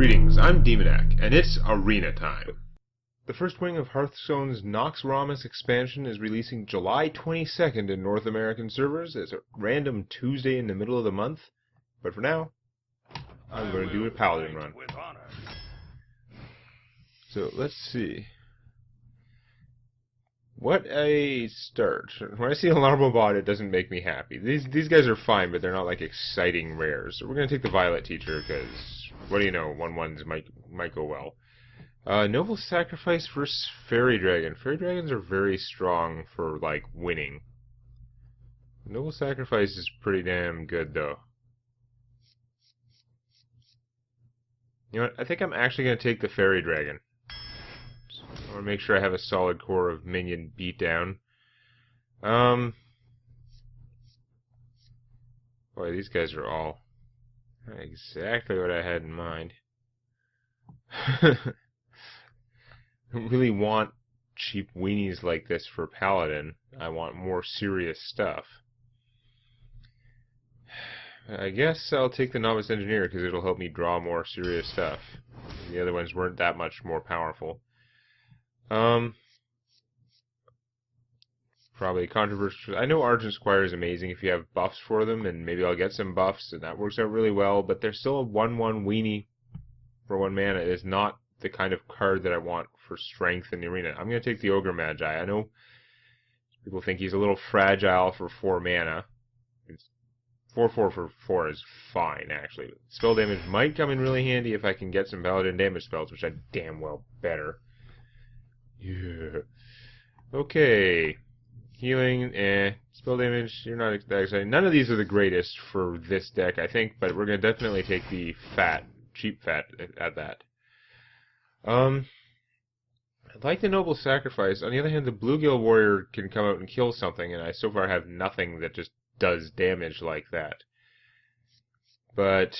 Greetings, I'm Demonac, and it's arena time. The first wing of Hearthstone's Nox Ramus expansion is releasing July 22nd in North American servers. It's a random Tuesday in the middle of the month, but for now, I'm going to do a Paladin run. So let's see. What a start. When I see a Larval Bot, it doesn't make me happy. These guys are fine, but they're not like exciting rares. So we're going to take the Violet Teacher, because what do you know, 1/1s might go well. Noble Sacrifice versus Fairy Dragon. Fairy Dragons are very strong for, like, winning. Noble Sacrifice is pretty damn good, though. You know what? I think I'm actually going to take the Fairy Dragon. I want to make sure I have a solid core of minion beatdown. Boy, these guys are all exactly what I had in mind. I don't really want cheap weenies like this for Paladin. I want more serious stuff. I guess I'll take the Novice Engineer because it'll help me draw more serious stuff. The other ones weren't that much more powerful. Probably controversial. I know Argent Squire is amazing if you have buffs for them, and maybe I'll get some buffs, and that works out really well, but they're still a 1/1 weenie for 1 mana. It is not the kind of card that I want for strength in the arena. I'm going to take the Ogre Magi. I know people think he's a little fragile for 4 mana. It's 4/4 for 4 is fine, actually. Spell damage might come in really handy if I can get some Paladin damage spells, which I damn well better. Yeah. Okay. Healing, Spell damage, you're not that excited. None of these are the greatest for this deck, I think, but we're going to definitely take the cheap fat at that. I like the Noble Sacrifice. On the other hand, the Bluegill Warrior can come out and kill something, and I so far have nothing that just does damage like that. But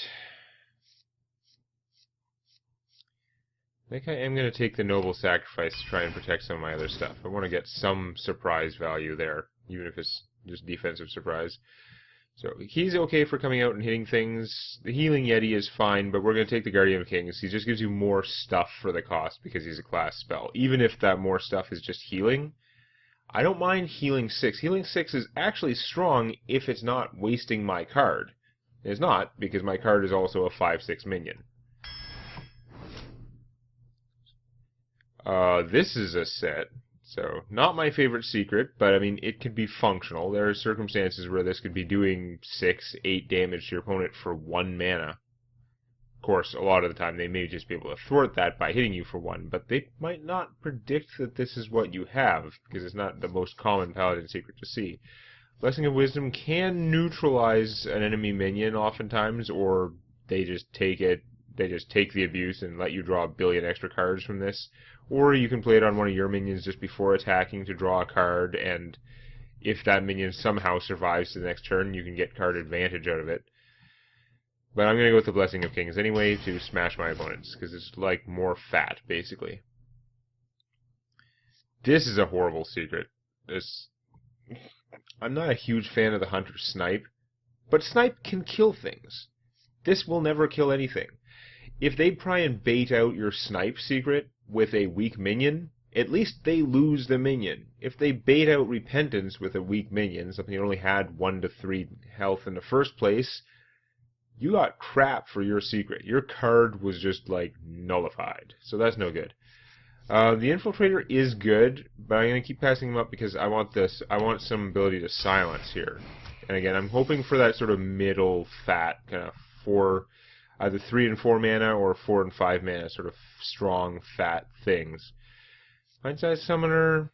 I think I am going to take the Noble Sacrifice to try and protect some of my other stuff. I want to get some surprise value there, even if it's just defensive surprise. So he's okay for coming out and hitting things. The Healing Yeti is fine, but we're going to take the Guardian of Kings. He just gives you more stuff for the cost because he's a class spell. Even if that more stuff is just healing, I don't mind healing 6. Healing 6 is actually strong if it's not wasting my card. It's not, because my card is also a 5/6 minion. This is a set, so not my favorite secret, but I mean, it could be functional. There are circumstances where this could be doing 6, 8 damage to your opponent for 1 mana. Of course, a lot of the time they may just be able to thwart that by hitting you for 1, but they might not predict that this is what you have, because it's not the most common Paladin secret to see. Blessing of Wisdom can neutralize an enemy minion oftentimes, or they just take it. They just take the abuse and let you draw a billion extra cards from this. Or you can play it on one of your minions just before attacking to draw a card, and if that minion somehow survives to the next turn, you can get card advantage out of it. But I'm going to go with the Blessing of Kings anyway to smash my opponents, because it's like more fat, basically. This is a horrible secret. I'm not a huge fan of the Hunter Snipe, but Snipe can kill things. This will never kill anything. If they try and bait out your Snipe secret with a weak minion, at least they lose the minion. If they bait out Repentance with a weak minion, something that only had 1 to 3 health in the first place, you got crap for your secret. Your card was just, like, nullified. So that's no good. The Infiltrator is good, but I'm going to keep passing him up because I want some ability to silence here. And again, I'm hoping for that sort of middle fat kind of either 3 and 4 mana or 4 and 5 mana, sort of strong, fat things. Pint-sized Summoner,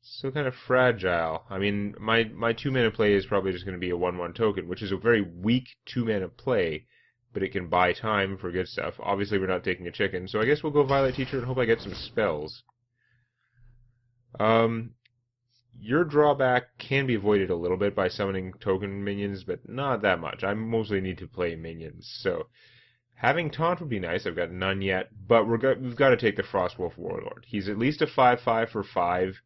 still kind of fragile. I mean, my 2 mana play is probably just going to be a 1/1 token, which is a very weak 2 mana play, but it can buy time for good stuff. Obviously, we're not taking a chicken, so I guess we'll go Violet Teacher and hope I get some spells. Your drawback can be avoided a little bit by summoning token minions, but not that much. I mostly need to play minions, so having Taunt would be nice. I've got none yet, but we've got to take the Frostwolf Warlord. He's at least a 5/5 for 5,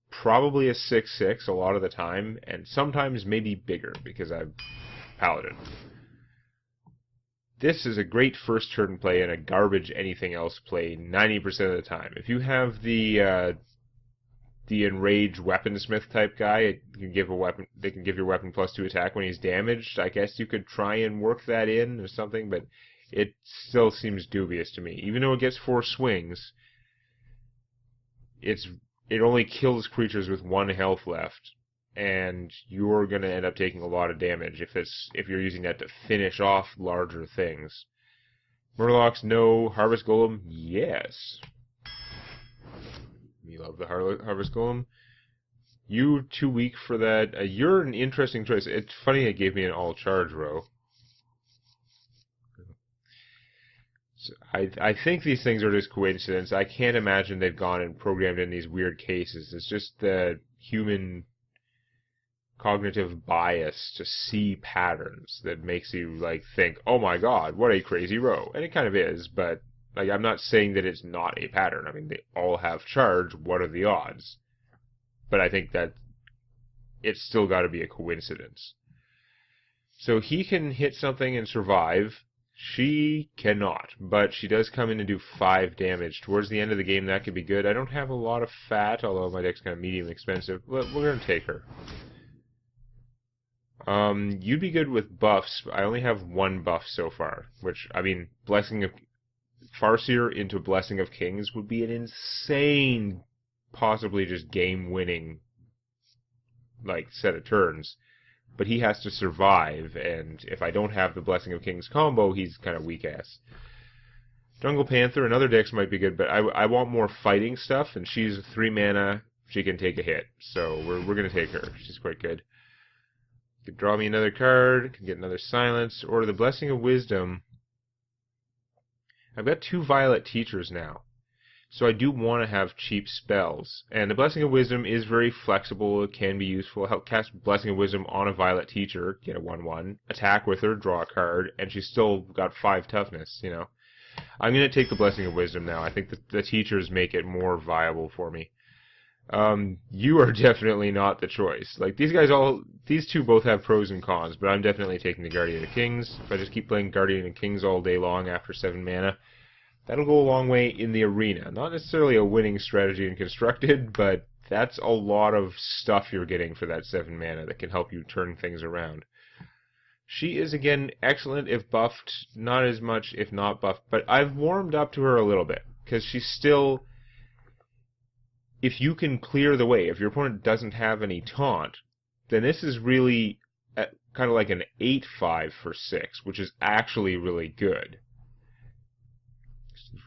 probably a 6/6 a lot of the time, and sometimes maybe bigger, because I'm Paladin. this is a great first turn play and a garbage anything else play 90% of the time. If you have the enraged weaponsmith type guy, it can give a weapon. They can give your weapon +2 attack when he's damaged. I guess you could try and work that in or something, but it still seems dubious to me. Even though it gets 4 swings, it only kills creatures with 1 health left, and you're going to end up taking a lot of damage if you're using that to finish off larger things. Murlocs, no. Harvest Golem, yes. We love the Harvest Golem. You too weak for that. You're an interesting choice. It's funny it gave me an all charge row. So I think these things are just coincidence. I can't imagine they've gone and programmed in these weird cases. It's just the human cognitive bias to see patterns that makes you like think, oh my god, what a crazy row. And it kind of is, but like, I'm not saying that it's not a pattern. I mean, they all have charge. What are the odds? But I think that it's still got to be a coincidence. So he can hit something and survive. She cannot, but she does come in and do 5 damage. Towards the end of the game, that could be good. I don't have a lot of fat, although my deck's kind of medium expensive. But we're going to take her. You'd be good with buffs. I only have 1 buff so far, which, I mean, Blessing of Farseer into Blessing of Kings would be an insane, possibly just game-winning, like, set of turns. But he has to survive, and if I don't have the Blessing of Kings combo, he's kind of weak-ass. Jungle Panther and other decks might be good, but I want more fighting stuff, and she's 3 mana, she can take a hit. So we're going to take her. She's quite good. Could draw me another card, can get another silence, or the Blessing of Wisdom. I've got 2 Violet Teachers now, so I do want to have cheap spells. And the Blessing of Wisdom is very flexible, it can be useful. Help cast Blessing of Wisdom on a Violet Teacher, get a 1/1, attack with her, draw a card, and she's still got 5 toughness, you know. I'm going to take the Blessing of Wisdom now. I think the teachers make it more viable for me. You are definitely not the choice. Like, these two both have pros and cons, but I'm definitely taking the Guardian of Kings. If I just keep playing Guardian of Kings all day long after 7 mana, that'll go a long way in the arena. Not necessarily a winning strategy in Constructed, but that's a lot of stuff you're getting for that 7 mana that can help you turn things around. She is, again, excellent if buffed, not as much if not buffed, but I've warmed up to her a little bit, because she's still... If you can clear the way, if your opponent doesn't have any taunt, then this is really kind of like an 8/5 for 6, which is actually really good.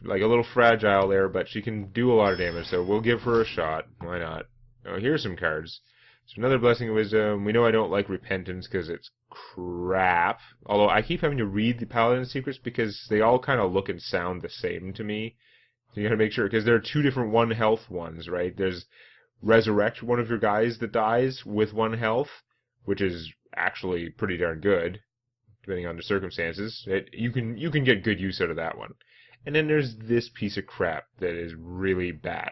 Like a little fragile there, but she can do a lot of damage, so we'll give her a shot. Why not? Oh, here's some cards. So another Blessing of Wisdom. We know I don't like Repentance because it's crap. Although I keep having to read the Paladin secrets because they all kind of look and sound the same to me. So you gotta make sure, because there are 2 different 1 health ones, right? There's Resurrect one of your guys that dies with 1 health, which is actually pretty darn good, depending on the circumstances. You can get good use out of that one. And then there's this piece of crap that is really bad.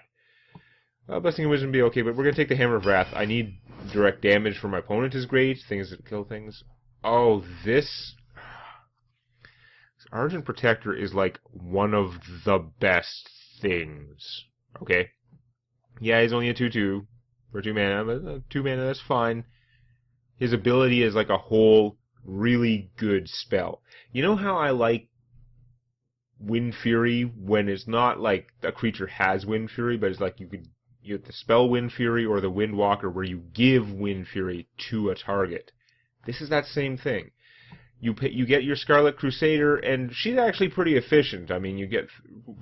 Blessing of Wisdom would be okay, but we're gonna take the Hammer of Wrath. I need direct damage from my opponent is great, things that kill things. Oh, this Argent Protector is like one of the best things. Okay? Yeah, he's only a 2/2 for 2 mana, but 2 mana, that's fine. His ability is like a whole really good spell. You know how I like Wind Fury when it's not like a creature has Wind Fury, but it's like you have the spell Wind Fury or the Wind Walker where you give Wind Fury to a target. This is that same thing. You get your Scarlet Crusader, and she's actually pretty efficient. I mean,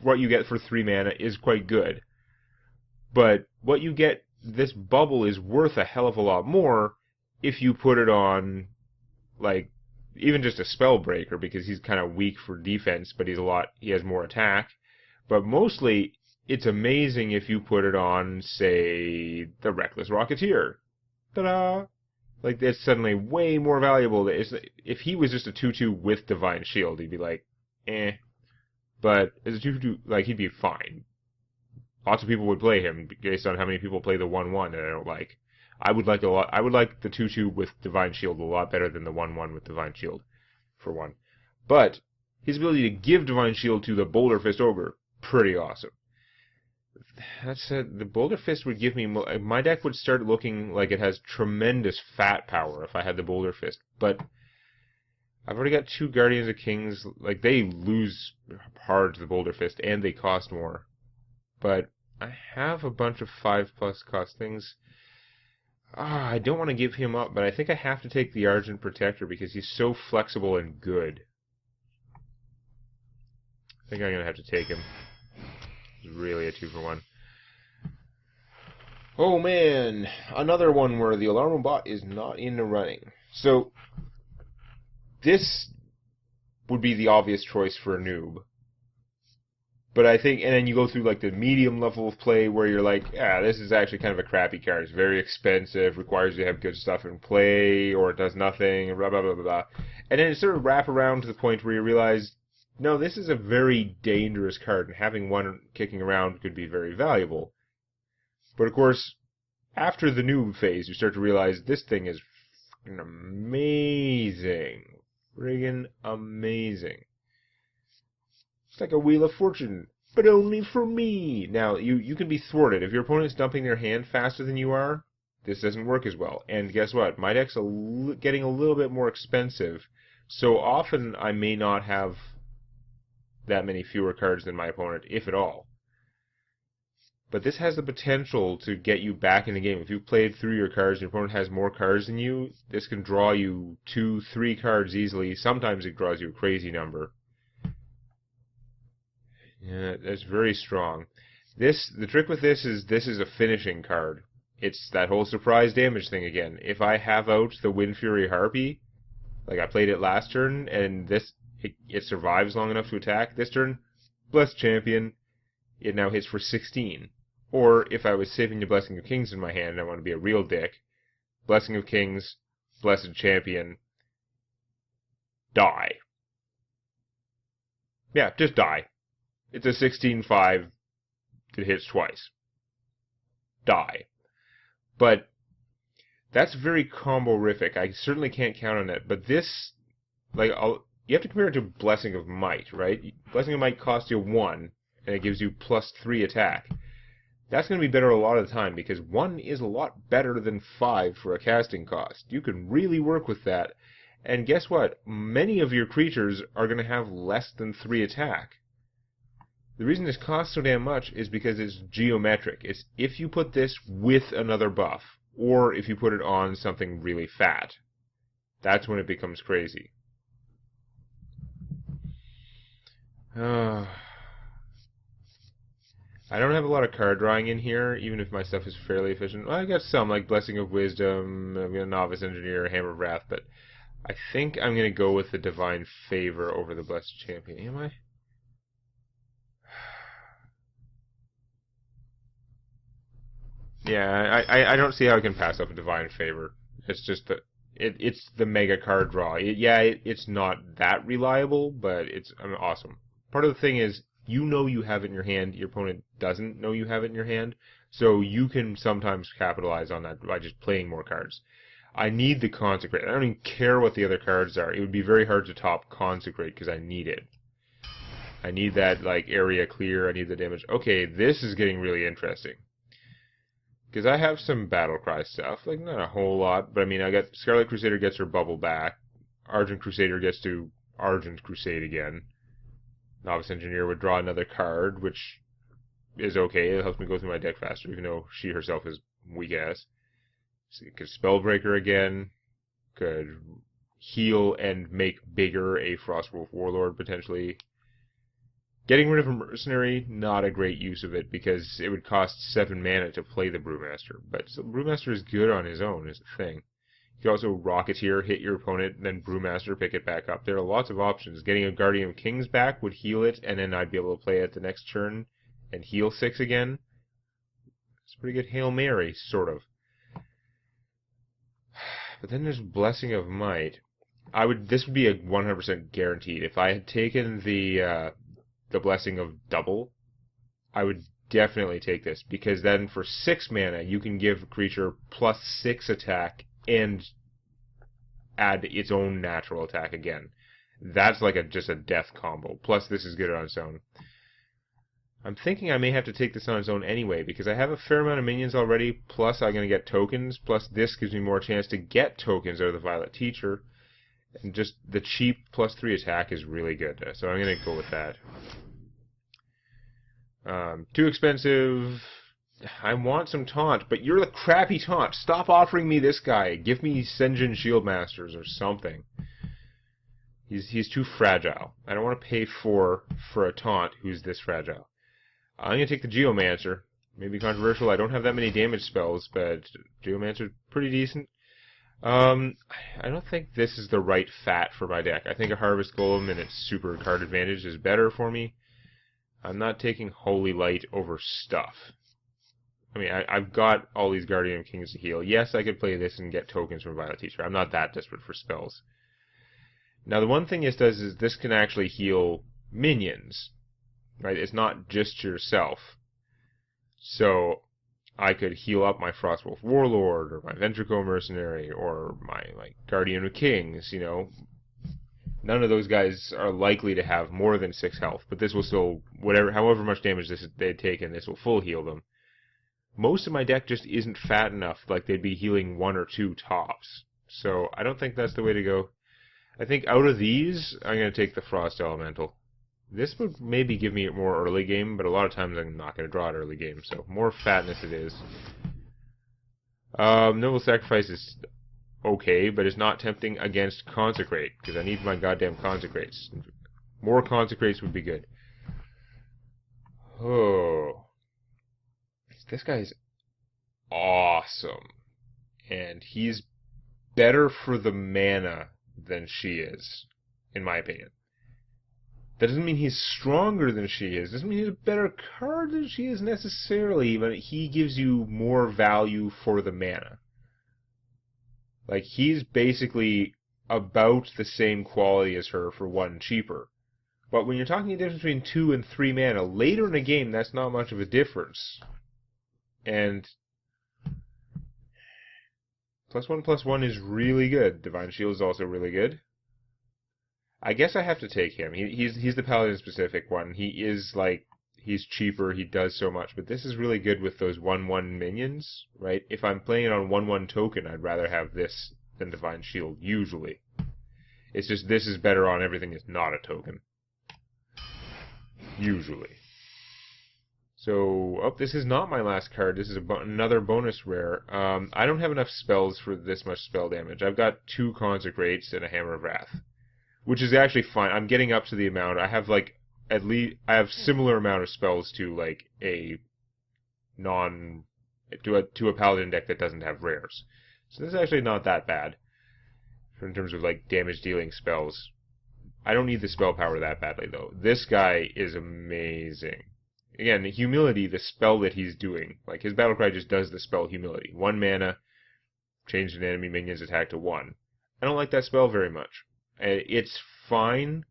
what you get for 3 mana is quite good. But what you get, this bubble is worth a hell of a lot more if you put it on, like, even just a Spellbreaker, because he's kind of weak for defense, but he has more attack. But mostly, it's amazing if you put it on, say, the Reckless Rocketeer. Ta-da! Like, that's suddenly way more valuable. If he was just a 2/2 with Divine Shield, he'd be like, eh. But as a 2/2, like, he'd be fine. Lots of people would play him based on how many people play the 1/1 that I don't like. I would like the 2/2 with Divine Shield a lot better than the 1/1 with Divine Shield, for one. But His ability to give Divine Shield to the Boulder Fist Ogre, pretty awesome. That said, the Boulder Fist would give me... My deck would start looking like it has tremendous fat power if I had the Boulder Fist. But I've already got 2 Guardians of Kings. Like, they lose hard to the Boulder Fist, and they cost more. But I have a bunch of 5+ cost things. I don't want to give him up, but I think I have to take the Argent Protector because he's so flexible and good. I think I'm going to have to take him. It's really a 2-for-1. Oh man, another one where the Alarm Bot is not in the running. So, this would be the obvious choice for a noob. But I think, and then you go through like the medium level of play where you're like, this is actually kind of a crappy card. It's very expensive, requires you to have good stuff in play, or it does nothing, and blah, blah, blah, blah, blah. And then it sort of wrap around to the point where you realize, no, this is a very dangerous card, and having one kicking around could be very valuable. But of course, after the noob phase, you start to realize this thing is freaking amazing. Friggin' amazing. It's like a Wheel of Fortune, but only for me. Now, you can be thwarted. If your opponent's dumping their hand faster than you are, this doesn't work as well. And guess what? My deck's getting a little bit more expensive, so often I may not have that many fewer cards than my opponent, if at all. But this has the potential to get you back in the game. If you've played through your cards and your opponent has more cards than you, this can draw you 2-3 cards easily. Sometimes it draws you a crazy number. Yeah, that's very strong. The trick with this is a finishing card. It's that whole surprise damage thing again. If I have out the Wind Fury Harpy, like I played it last turn, and it survives long enough to attack, this turn, Blessed Champion, it now hits for 16. Or if I was saving the Blessing of Kings in my hand and I want to be a real dick, Blessing of Kings, Blessed Champion, die. Yeah, just die. It's a 16-5 that hits twice. Die. But that's very combo-rific. I certainly can't count on that. But this, you have to compare it to Blessing of Might, right? Blessing of Might costs you 1, and it gives you +3 attack. That's going to be better a lot of the time, because 1 is a lot better than 5 for a casting cost. You can really work with that. And guess what? Many of your creatures are going to have less than 3 attack. The reason this costs so damn much is because it's geometric. It's if you put this with another buff, or if you put it on something really fat. That's when it becomes crazy. I don't have a lot of card drawing in here, even if my stuff is fairly efficient. Well, I got some, like Blessing of Wisdom, I've got a Novice Engineer, Hammer of Wrath, but I think I'm going to go with the Divine Favor over the Blessed Champion. Am I? Yeah, I don't see how I can pass up a Divine Favor. It's just that it's the mega card draw. It's not that reliable, but it's awesome. Part of the thing is, you know you have it in your hand, your opponent doesn't know you have it in your hand, so you can sometimes capitalize on that by just playing more cards. I need the Consecrate. I don't even care what the other cards are. It would be very hard to top Consecrate because I need it. I need that, area clear, I need the damage. Okay, this is getting really interesting. Because I have some Battlecry stuff, not a whole lot, but I mean, I got Scarlet Crusader gets her bubble back, Argent Crusader gets to Argent Crusade again, Novice Engineer would draw another card, which is okay, it helps me go through my deck faster, even though she herself is weak-ass. So could Spellbreaker again, could heal and make bigger a Frostwolf Warlord, potentially. Getting rid of a Mercenary, not a great use of it, because it would cost 7 mana to play the Brewmaster. But so Brewmaster is good on his own, is the thing. You can also Rocketeer, hit your opponent, then Brewmaster, pick it back up. There are lots of options. Getting a Guardian of Kings back would heal it, and then I'd be able to play it the next turn and heal 6 again. It's a pretty good Hail Mary, sort of. But then there's Blessing of Might. This would be a 100% guaranteed. If I had taken the Blessing of Double, I would definitely take this, because then for 6 mana you can give a creature +6 attack and add its own natural attack again. That's like just a death combo. Plus, this is good on its own. I'm thinking I may have to take this on its own anyway, because I have a fair amount of minions already, plus I'm going to get tokens, plus this gives me more chance to get tokens out of the Violet Teacher. And just the cheap +3 attack is really good, so I'm going to go with that. Too expensive. I want some taunt, but you're the crappy taunt. Stop offering me this guy. Give me Senjin Shieldmasters or something. He's too fragile. I don't want to pay for a taunt who's this fragile. I'm going to take the Geomancer. Maybe controversial. I don't have that many damage spells, but Geomancer's pretty decent. I don't think this is the right fat for my deck. I think a Harvest Golem and its super card advantage is better for me. I'm not taking Holy Light over stuff. I mean, I've got all these Guardian of Kings to heal. Yes, I could play this and get tokens from Violet Teacher. I'm not that desperate for spells. Now, the one thing this does is this can actually heal minions. Right? It's not just yourself. So, I could heal up my Frostwolf Warlord, or my Ventrico Mercenary, or my Guardian of Kings, you know. None of those guys are likely to have more than 6 health, but this will still, however much damage they've taken, this will full heal them. Most of my deck just isn't fat enough, like they'd be healing 1 or 2 tops. So I don't think that's the way to go. I think out of these, I'm going to take the Frost Elemental. This would maybe give me more early game, but a lot of times I'm not going to draw it early game, so more fatness it is. Noble Sacrifice is okay, but it's not tempting against Consecrate, because I need my goddamn Consecrates. More Consecrates would be good. Oh. This guy's awesome. And he's better for the mana than she is, in my opinion. That doesn't mean he's stronger than she is. Doesn't mean he's a better card than she is necessarily, but he gives you more value for the mana. Like, he's basically about the same quality as her for 1 cheaper. But when you're talking the difference between 2 and 3 mana, later in a game, that's not much of a difference. And +1/+1 is really good. Divine Shield is also really good. I guess I have to take him. He's the Paladin specific one. He's cheaper, he does so much, but this is really good with those 1/1 minions, right? If I'm playing it on 1/1 token, I'd rather have this than Divine Shield, usually. It's just this is better on everything that's not a token. Usually. So, this is not my last card. This is another bonus rare. I don't have enough spells for this much spell damage. I've got 2 Consecrates and a Hammer of Wrath, which is actually fine. I'm getting up to the amount. I have at least I have similar amount of spells to a Paladin deck that doesn't have rares. So this is actually not that bad in terms of damage dealing spells. I don't need the spell power that badly though. This guy is amazing. Again, Humility, the spell that he's doing, his Battlecry just does the spell Humility. 1 mana, change an enemy minion's attack to 1. I don't like that spell very much. It's fine,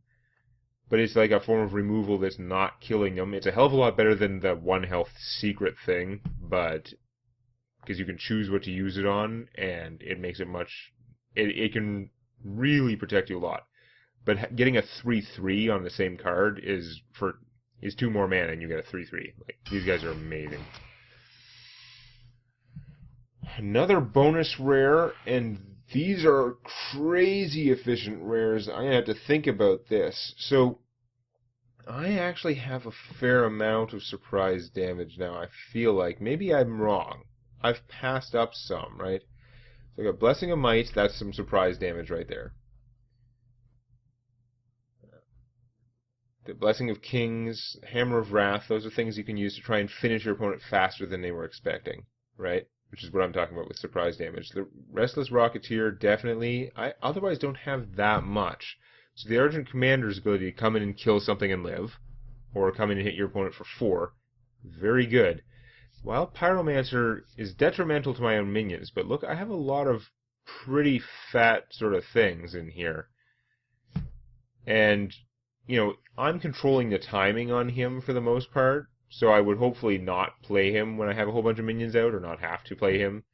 but it's like a form of removal that's not killing them. It's a hell of a lot better than the 1 health secret thing, but because you can choose what to use it on, and it makes it it can really protect you a lot. But getting a 3/3 on the same card is 2 more mana and you get a 3/3. These guys are amazing. Another bonus rare, and these are crazy efficient rares. I'm going to have to think about this. So, I actually have a fair amount of surprise damage now, I feel like. Maybe I'm wrong. I've passed up some, right? So I got Blessing of Might, that's some surprise damage right there. The Blessing of Kings, Hammer of Wrath, those are things you can use to try and finish your opponent faster than they were expecting, right? Which is what I'm talking about with surprise damage. The Restless Rocketeer, definitely. I otherwise don't have that much. So the Argent Commander's ability to come in and kill something and live, or come in and hit your opponent for 4, very good. While Pyromancer is detrimental to my own minions, but look, I have a lot of pretty fat sort of things in here. And, I'm controlling the timing on him for the most part, so I would hopefully not play him when I have a whole bunch of minions out, or not have to play him.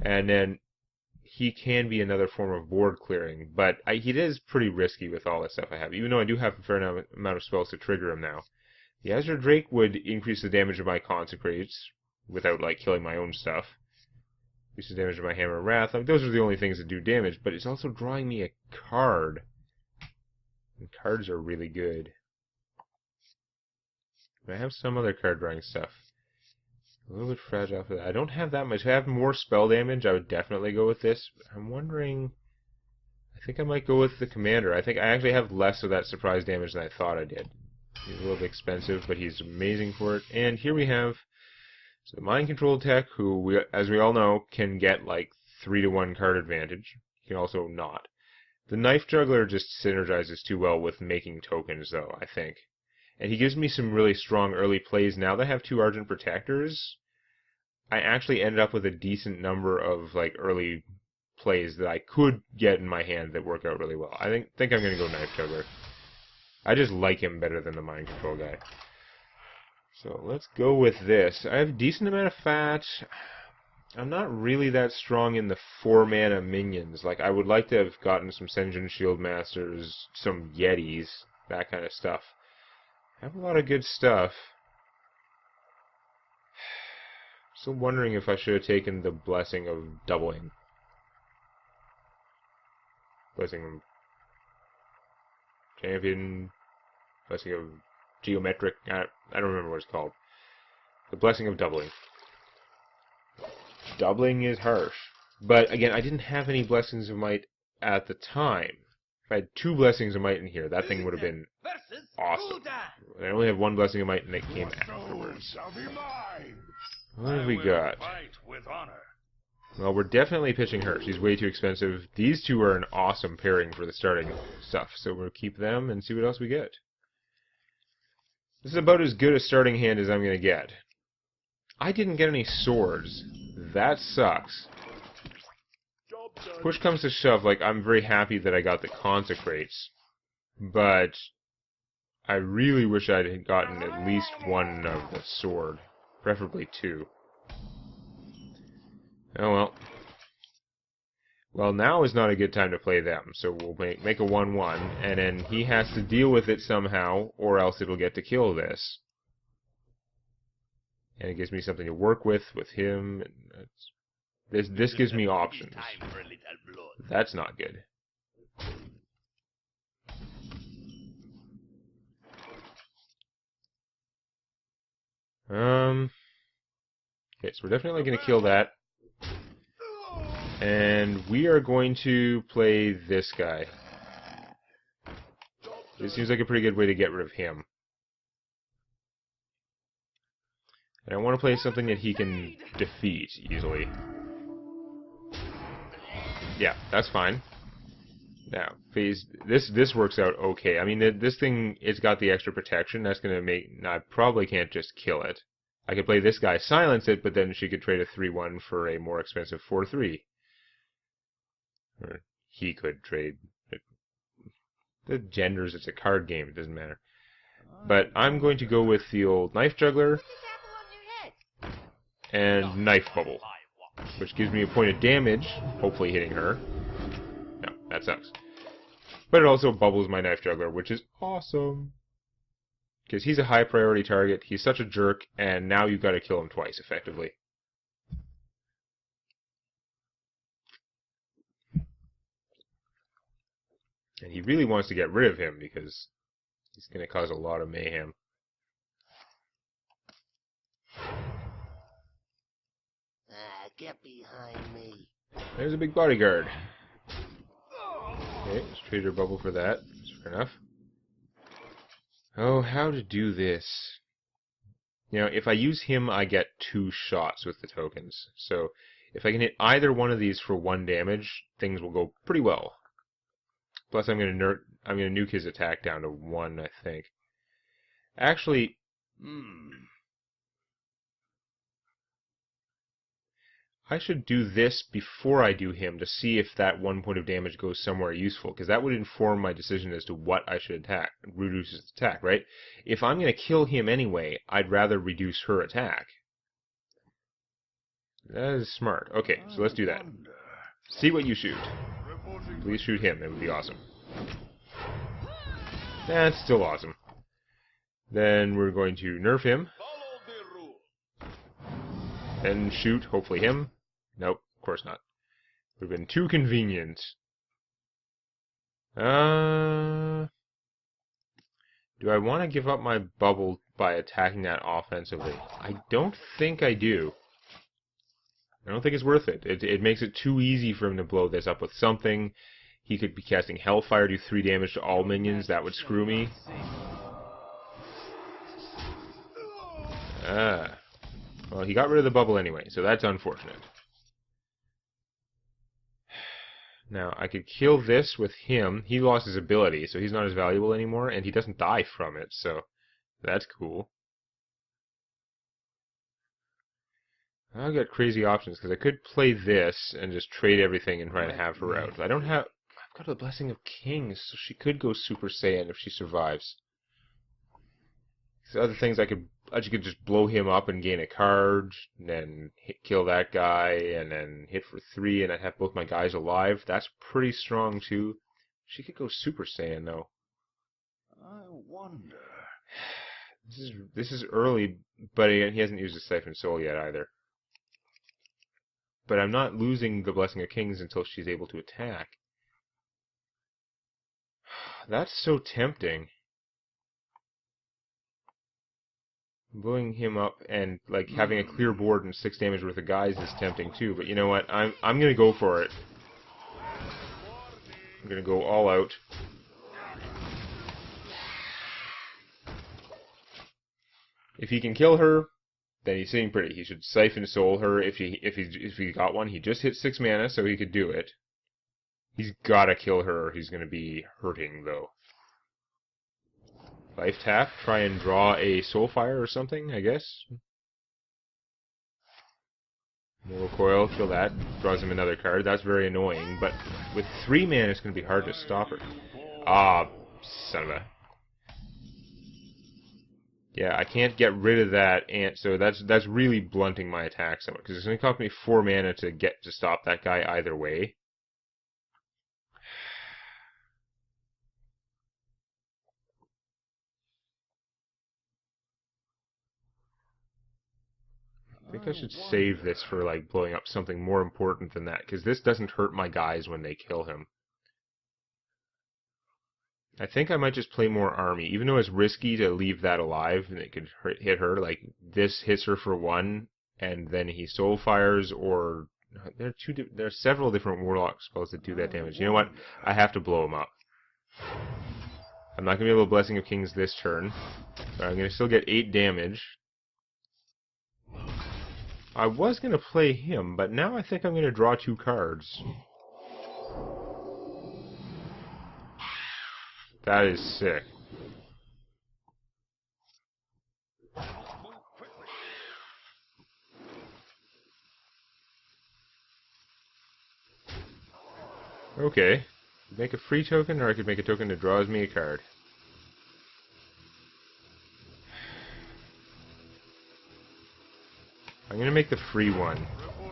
And then he can be another form of board clearing, but he is pretty risky with all the stuff I have, even though I do have a fair amount of spells to trigger him now. The Azure Drake would increase the damage of my consecrates without, like, killing my own stuff. Increase the damage of my Hammer of Wrath. Like, those are the only things that do damage, but it's also drawing me a card. And cards are really good. I have some other card drawing stuff. A little bit fragile for that. I don't have that much. If I have more spell damage, I would definitely go with this. I'm wondering... I think I might go with the Commander. I think I actually have less of that surprise damage than I thought I did. He's a little bit expensive, but he's amazing for it. And here we have the Mind Control Tech, who, as we all know, can get like 3-to-1 card advantage. He can also not. The Knife Juggler just synergizes too well with making tokens, though, I think. And he gives me some really strong early plays. Now that I have 2 Argent Protectors, I actually ended up with a decent number of like early plays that I could get in my hand that work out really well. I think I'm going to go Knife Juggler. I just like him better than the Mind Control guy. So let's go with this. I have a decent amount of fat. I'm not really that strong in the 4-mana minions. Like, I would like to have gotten some Senjin Shield Masters, some Yetis, that kind of stuff. I have a lot of good stuff. Still wondering if I should have taken the Blessing of Doubling. Blessing of Champion, Blessing of Geometric, I don't remember what it's called. The Blessing of Doubling. Doubling is harsh. But again, I didn't have any Blessings of Might at the time. If I had 2 Blessings of Might in here, that thing would have been awesome. I only have 1 Blessing of Might and it came afterwards. What have we got? Well, we're definitely pitching her. She's way too expensive. These 2 are an awesome pairing for the starting stuff, so we'll keep them and see what else we get. This is about as good a starting hand as I'm going to get. I didn't get any swords. That sucks. Push comes to shove, like, I'm very happy that I got the consecrates, but I really wish I had gotten at least 1 of the sword, preferably 2. Oh well. Well, now is not a good time to play them, so we'll make a 1-1, and then he has to deal with it somehow, or else it'll get to kill this. And it gives me something to work with him. And this gives me options. That's not good. Okay, so we're definitely going to kill that. And we are going to play this guy. It seems like a pretty good way to get rid of him. And I want to play something that he can defeat easily. Yeah, that's fine. Now, phase this works out okay. I mean, this thing, it's got the extra protection. That's going to make... I probably can't just kill it. I could play this guy, silence it, but then she could trade a 3-1 for a more expensive 4-3. Or he could trade. The genders, it's a card game, it doesn't matter. But I'm going to go with the old Knife Juggler and Knife Bubble, which gives me a point of damage, hopefully hitting her. No, that sucks. But it also bubbles my Knife Juggler, which is awesome. Because he's a high priority target, he's such a jerk, and now you've got to kill him twice, effectively. And he really wants to get rid of him because he's going to cause a lot of mayhem. Get behind me. There's a big bodyguard. Okay, let's trade your bubble for that. That's fair enough. Oh, how to do this. You know, if I use him, I get 2 shots with the tokens. So, if I can hit either one of these for 1 damage, things will go pretty well. Plus, I'm gonna nuke his attack down to 1, I think. Actually, I should do this before I do him to see if that 1 point of damage goes somewhere useful, because that would inform my decision as to what I should attack. Reduce his attack, right? If I'm gonna kill him anyway, I'd rather reduce her attack. That is smart. Okay, so let's do that. See what you shoot. Please shoot him. That would be awesome. That's still awesome. Then we're going to nerf him. Then shoot, hopefully him. Nope, of course not. Would have been too convenient. Do I want to give up my bubble by attacking that offensively? I don't think I do. I don't think it's worth it. It makes it too easy for him to blow this up with something. He could be casting Hellfire, do 3 damage to all minions. That would screw me. Well, he got rid of the bubble anyway, so that's unfortunate. Now, I could kill this with him. He lost his ability, so he's not as valuable anymore, and he doesn't die from it, so that's cool. I've got crazy options, because I could play this and just trade everything and try to have her out. But I don't have... I've got the Blessing of Kings, so she could go Super Saiyan if she survives. There's other things I could just blow him up and gain a card, and then kill that guy, and then hit for 3, and I'd have both my guys alive. That's pretty strong, too. She could go Super Saiyan, though. I wonder... This is early, but he hasn't used his Siphon Soul yet, either. But I'm not losing the Blessing of Kings until she's able to attack. That's so tempting. Blowing him up and like having a clear board and 6 damage worth of guys is tempting too, but you know what? I'm gonna go for it. I'm gonna go all out. If he can kill her, then he's sitting pretty. He should Siphon Soul her. If he got one, he just hit 6 mana, so he could do it. He's gotta kill her or he's gonna be hurting though. Life tap, try and draw a Soulfire or something, I guess. Mortal Coil, kill that. Draws him another card. That's very annoying, but with 3 mana it's going to be hard to stop her. Ah, son of a... Yeah, I can't get rid of that ant, so that's really blunting my attack somewhat, because it's going to cost me 4 mana to stop that guy either way. I think I should save this for, like, blowing up something more important than that, because this doesn't hurt my guys when they kill him. I think I might just play more army, even though it's risky to leave that alive, and it could hit her. Like, this hits her for 1, and then he Soulfires, or... There are several different Warlock spells that do that damage. You know what? I have to blow him up. I'm not going to be able to Blessing of Kings this turn, but I'm going to still get 8 damage. I was going to play him, but now I think I'm going to draw 2 cards. That is sick. Okay. Make a free token, or I could make a token that draws me a card. I'm going to make the free one.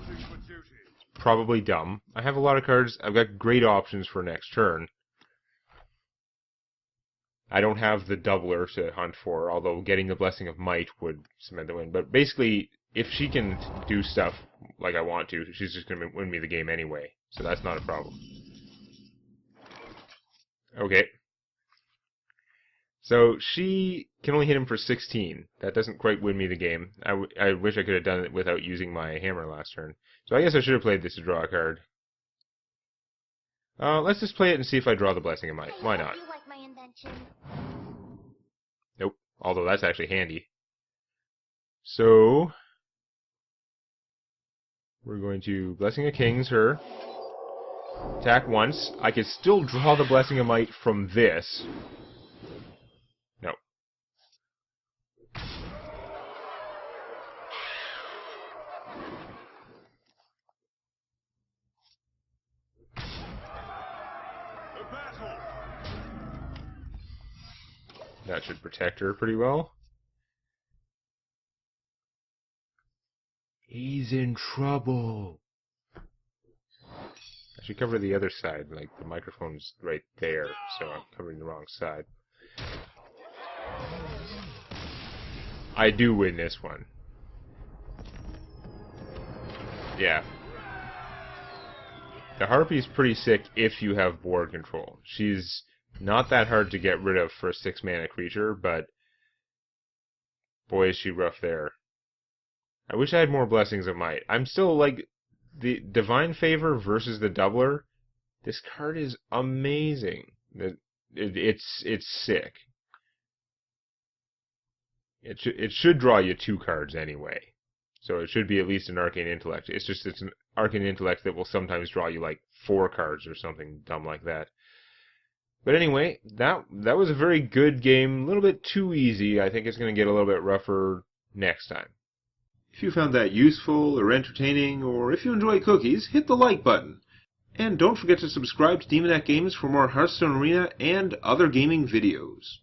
It's probably dumb. I have a lot of cards. I've got great options for next turn. I don't have the doubler to hunt for, although getting the Blessing of Might would cement the win. But basically, if she can do stuff like I want to, she's just going to win me the game anyway. So that's not a problem. Okay. So she can only hit him for 16. That doesn't quite win me the game. I wish I could have done it without using my hammer last turn. So I guess I should have played this to draw a card. Let's just play it and see if I draw the Blessing of Might. Why not? You like my invention? Nope. Although that's actually handy. So we're going to Blessing of Kings her. Attack once. I could still draw the Blessing of Might from this. No. That should protect her pretty well. He's in trouble. should cover the other side. Like, the microphone's right there, so I'm covering the wrong side. I do win this one. Yeah. The Harpy's pretty sick if you have board control. She's not that hard to get rid of for a 6-mana creature, but boy is she rough there. I wish I had more Blessings of Might. I'm still like, the Divine Favor versus the Doubler, this card is amazing. It's sick. It should draw you 2 cards anyway. So it should be at least an Arcane Intellect. It's an Arcane Intellect that will sometimes draw you like 4 cards or something dumb like that. But anyway, that was a very good game. A little bit too easy. I think it's going to get a little bit rougher next time. If you found that useful or entertaining, or if you enjoy cookies, hit the like button. And don't forget to subscribe to Demonac Games for more Hearthstone Arena and other gaming videos.